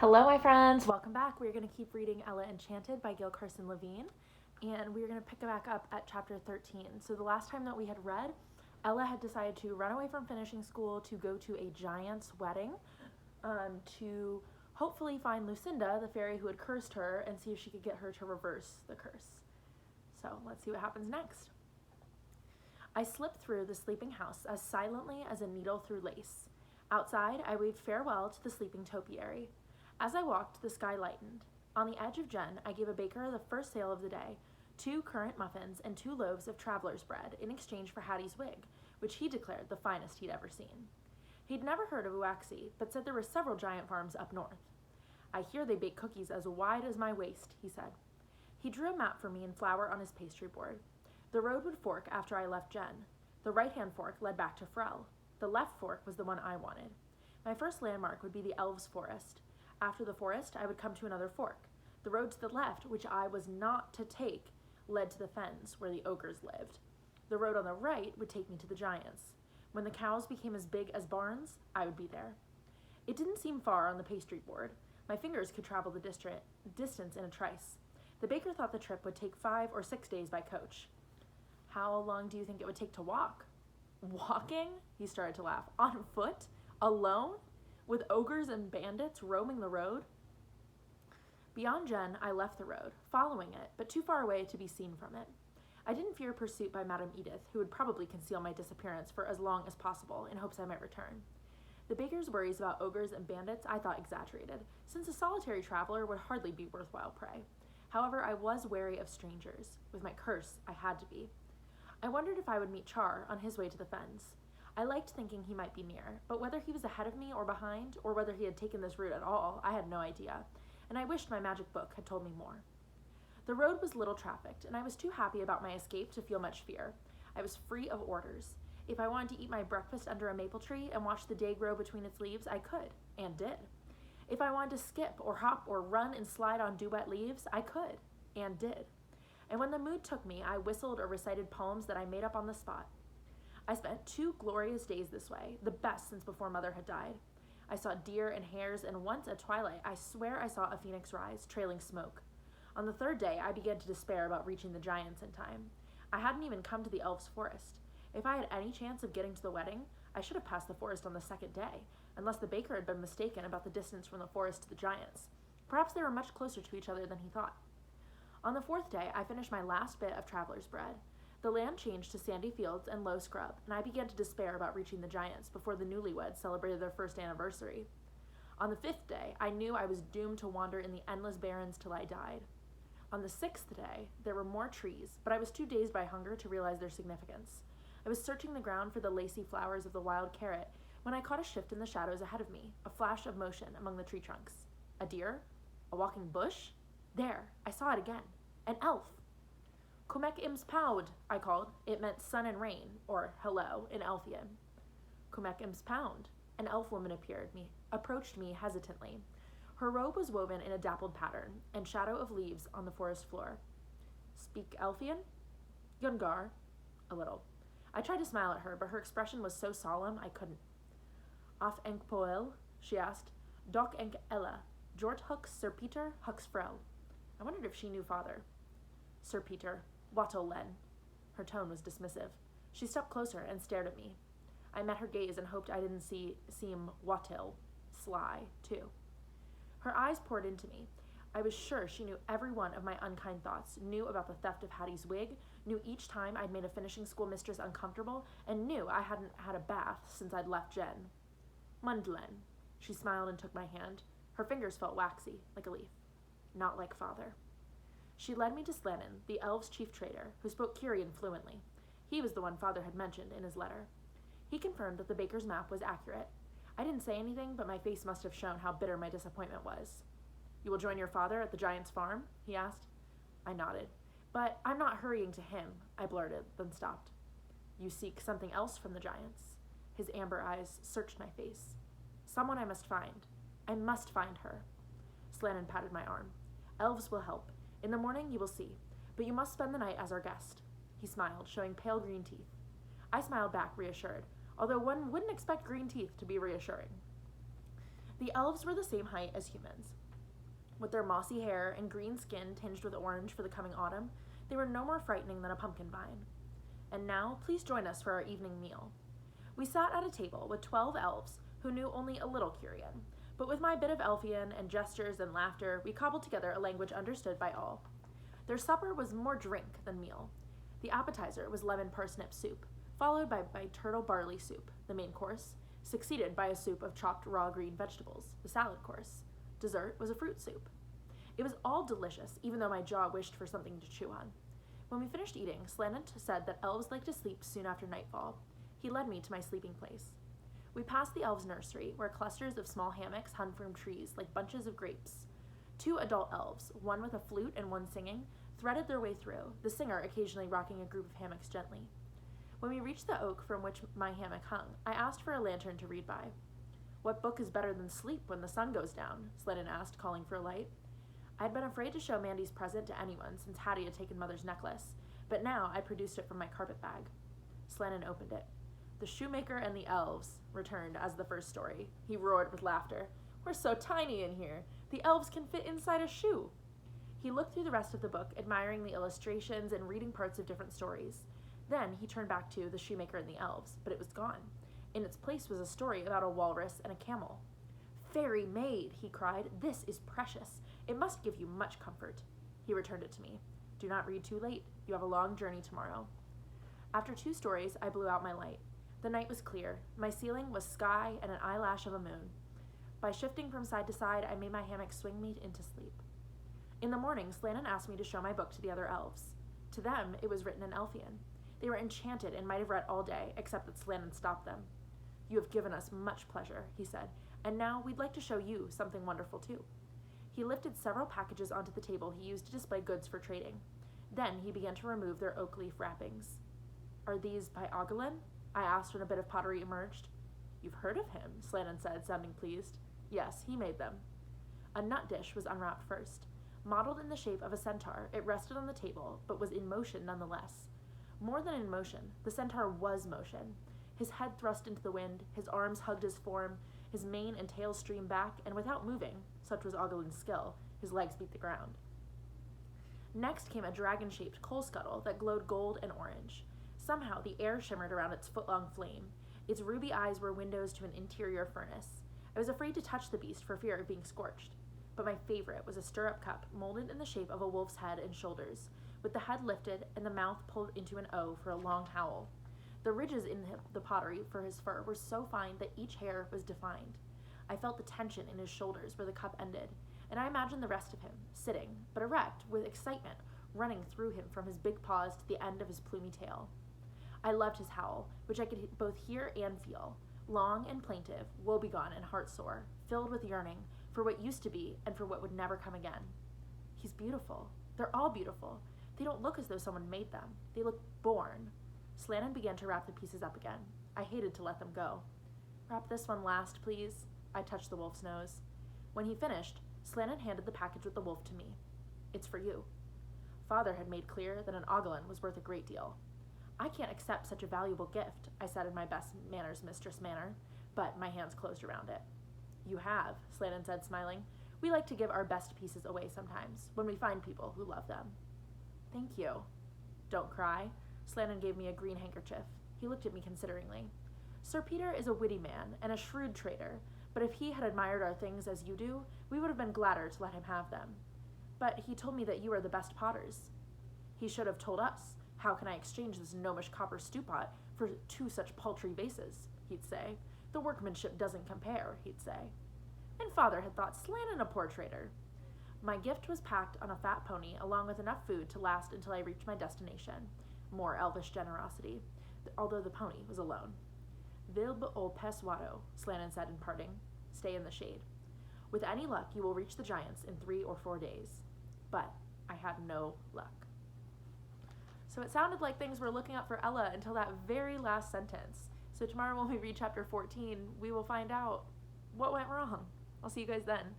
Hello, my friends. Welcome back. We're going to keep reading Ella Enchanted by Gail Carson Levine, and we're going to pick it back up at chapter 13. So the last time that we had read, Ella had decided to run away from finishing school to go to a giant's wedding to hopefully find Lucinda, the fairy who had cursed her, and see if she could get her to reverse the curse. So let's see what happens next. I slipped through the sleeping house as silently as a needle through lace. Outside, I waved farewell to the sleeping topiary. As I walked, the sky lightened. On the edge of Jen, I gave a baker the first sale of the day, 2 currant muffins and 2 loaves of traveler's bread in exchange for Hattie's wig, which he declared the finest he'd ever seen. He'd never heard of Uaxie, but said there were several giant farms up north. I hear they bake cookies as wide as my waist, he said. He drew a map for me in flour on his pastry board. The road would fork after I left Jen. The right-hand fork led back to Frel. The left fork was the one I wanted. My first landmark would be the elves' forest. After the forest, I would come to another fork. The road to the left, which I was not to take, led to the fens, where the ogres lived. The road on the right would take me to the giants. When the cows became as big as barns, I would be there. It didn't seem far on the pastry board. My fingers could travel the distance in a trice. The baker thought the trip would take 5 or 6 days by coach. How long do you think it would take to walk? Walking? He started to laugh. On foot? Alone? With ogres and bandits roaming the road? Beyond Jen, I left the road, following it, but too far away to be seen from it. I didn't fear pursuit by Madame Edith, who would probably conceal my disappearance for as long as possible in hopes I might return. The baker's worries about ogres and bandits I thought exaggerated, since a solitary traveler would hardly be worthwhile prey. However, I was wary of strangers. With my curse, I had to be. I wondered if I would meet Char on his way to the fens. I liked thinking he might be near, but whether he was ahead of me or behind, or whether he had taken this route at all, I had no idea, and I wished my magic book had told me more. The road was little trafficked, and I was too happy about my escape to feel much fear. I was free of orders. If I wanted to eat my breakfast under a maple tree and watch the day grow between its leaves, I could, and did. If I wanted to skip or hop or run and slide on dew-wet leaves, I could, and did. And when the mood took me, I whistled or recited poems that I made up on the spot. I spent 2 glorious days this way, the best since before Mother had died. I saw deer and hares, and once at twilight, I swear I saw a phoenix rise, trailing smoke. On the 3rd day, I began to despair about reaching the giants in time. I hadn't even come to the elves' forest. If I had any chance of getting to the wedding, I should have passed the forest on the 2nd day, unless the baker had been mistaken about the distance from the forest to the giants. Perhaps they were much closer to each other than he thought. On the 4th day, I finished my last bit of traveler's bread. The land changed to sandy fields and low scrub, and I began to despair about reaching the giants before the newlyweds celebrated their 1st anniversary. On the 5th day, I knew I was doomed to wander in the endless barrens till I died. On the 6th day, there were more trees, but I was too dazed by hunger to realize their significance. I was searching the ground for the lacy flowers of the wild carrot when I caught a shift in the shadows ahead of me, a flash of motion among the tree trunks. A deer? A walking bush? There, I saw it again. An elf. Kumek ims pound, I called. It meant sun and rain, or hello, in Elfian. Kumek ims pound. An elf woman approached me hesitantly. Her robe was woven in a dappled pattern, and shadow of leaves on the forest floor. Speak Elfian? Yungar. A little. I tried to smile at her, but her expression was so solemn I couldn't. Af enk poel? She asked. Doc enk Ella. Jort hux Sir Peter hux Frel. I wondered if she knew father. Sir Peter. Wattel Len. Her tone was dismissive. She stepped closer and stared at me. I met her gaze and hoped I didn't seem Wattel, sly, too. Her eyes poured into me. I was sure she knew every one of my unkind thoughts, knew about the theft of Hattie's wig, knew each time I'd made a finishing school mistress uncomfortable, and knew I hadn't had a bath since I'd left Jen. Mundlen. She smiled and took my hand. Her fingers felt waxy, like a leaf. Not like father. She led me to Slanin, the elves' chief trader, who spoke Kyrian fluently. He was the one father had mentioned in his letter. He confirmed that the baker's map was accurate. I didn't say anything, but my face must have shown how bitter my disappointment was. You will join your father at the giant's farm? He asked. I nodded. But I'm not hurrying to him, I blurted, then stopped. You seek something else from the giants. His amber eyes searched my face. Someone I must find. I must find her. Slanin patted my arm. Elves will help. In the morning you will see, but you must spend the night as our guest. He smiled, showing pale green teeth. I smiled back, reassured, although one wouldn't expect green teeth to be reassuring. The elves were the same height as humans. With their mossy hair and green skin tinged with orange for the coming autumn, they were no more frightening than a pumpkin vine. And now, please join us for our evening meal. We sat at a table with 12 elves who knew only a little Curian, but with my bit of Elfian and gestures and laughter, we cobbled together a language understood by all. Their supper was more drink than meal. The appetizer was lemon parsnip soup, followed by turtle barley soup, the main course, succeeded by a soup of chopped raw green vegetables, the salad course. Dessert was a fruit soup. It was all delicious, even though my jaw wished for something to chew on. When we finished eating, Slannon said that elves like to sleep soon after nightfall. He led me to my sleeping place. We passed the elves' nursery, where clusters of small hammocks hung from trees like bunches of grapes. 2 adult elves, one with a flute and one singing, threaded their way through, the singer occasionally rocking a group of hammocks gently. When we reached the oak from which my hammock hung, I asked for a lantern to read by. "What book is better than sleep when the sun goes down?" Slannon asked, calling for a light. I had been afraid to show Mandy's present to anyone since Hattie had taken Mother's necklace, but now I produced it from my carpet bag. Slannon opened it. "The Shoemaker and the Elves" returned as the first story. He roared with laughter. "We're so tiny in here. The elves can fit inside a shoe." He looked through the rest of the book, admiring the illustrations and reading parts of different stories. Then he turned back to The Shoemaker and the Elves, but it was gone. In its place was a story about a walrus and a camel. "Fairy maid," he cried, "this is precious. It must give you much comfort." He returned it to me. "Do not read too late. You have a long journey tomorrow." After 2 stories, I blew out my light. The night was clear. My ceiling was sky and an eyelash of a moon. By shifting from side to side, I made my hammock swing me into sleep. In the morning, Slannon asked me to show my book to the other elves. To them, it was written in Elfian. They were enchanted and might have read all day, except that Slannon stopped them. "You have given us much pleasure," he said, "and now we'd like to show you something wonderful too." He lifted several packages onto the table he used to display goods for trading. Then he began to remove their oak leaf wrappings. "Are these by Ogulin?" I asked when a bit of pottery emerged. "You've heard of him," Slannon said, sounding pleased. "Yes, he made them." A nut dish was unwrapped first. Modeled in the shape of a centaur, it rested on the table, but was in motion nonetheless. More than in motion, the centaur was motion. His head thrust into the wind, his arms hugged his form, his mane and tail streamed back, and without moving, such was Ogulin's skill, his legs beat the ground. Next came a dragon-shaped coal scuttle that glowed gold and orange. Somehow the air shimmered around its foot-long flame. Its ruby eyes were windows to an interior furnace. I was afraid to touch the beast for fear of being scorched. But my favorite was a stirrup cup molded in the shape of a wolf's head and shoulders, with the head lifted and the mouth pulled into an O for a long howl. The ridges in the pottery for his fur were so fine that each hair was defined. I felt the tension in his shoulders where the cup ended, and I imagined the rest of him, sitting, but erect, with excitement running through him from his big paws to the end of his plumy tail. I loved his howl, which I could both hear and feel, long and plaintive, woebegone and heartsore, filled with yearning for what used to be and for what would never come again. "He's beautiful. They're all beautiful. They don't look as though someone made them. They look born." Slannon began to wrap the pieces up again. I hated to let them go. "Wrap this one last, please." I touched the wolf's nose. When he finished, Slannon handed the package with the wolf to me. "It's for you." Father had made clear that an Ogulin was worth a great deal. "I can't accept such a valuable gift," I said in my best manners mistress manner, but my hands closed around it. "You have," Slannon said, smiling. "We like to give our best pieces away sometimes, when we find people who love them." "Thank you." "Don't cry." Slannon gave me a green handkerchief. He looked at me consideringly. "Sir Peter is a witty man and a shrewd trader, but if he had admired our things as you do, we would have been gladder to let him have them. But he told me that you are the best potters." "He should have told us. How can I exchange this gnomish copper stewpot for 2 such paltry vases?" he'd say. "The workmanship doesn't compare," he'd say. And Father had thought Slannon a poor trader. My gift was packed on a fat pony along with enough food to last until I reached my destination. More elvish generosity, although the pony was alone. "Vilb ol pes wado," Slannon said in parting. "Stay in the shade. With any luck, you will reach the giants in 3 or 4 days." But I had no luck. So it sounded like things were looking up for Ella until that very last sentence. So tomorrow when we read chapter 14, we will find out what went wrong. I'll see you guys then.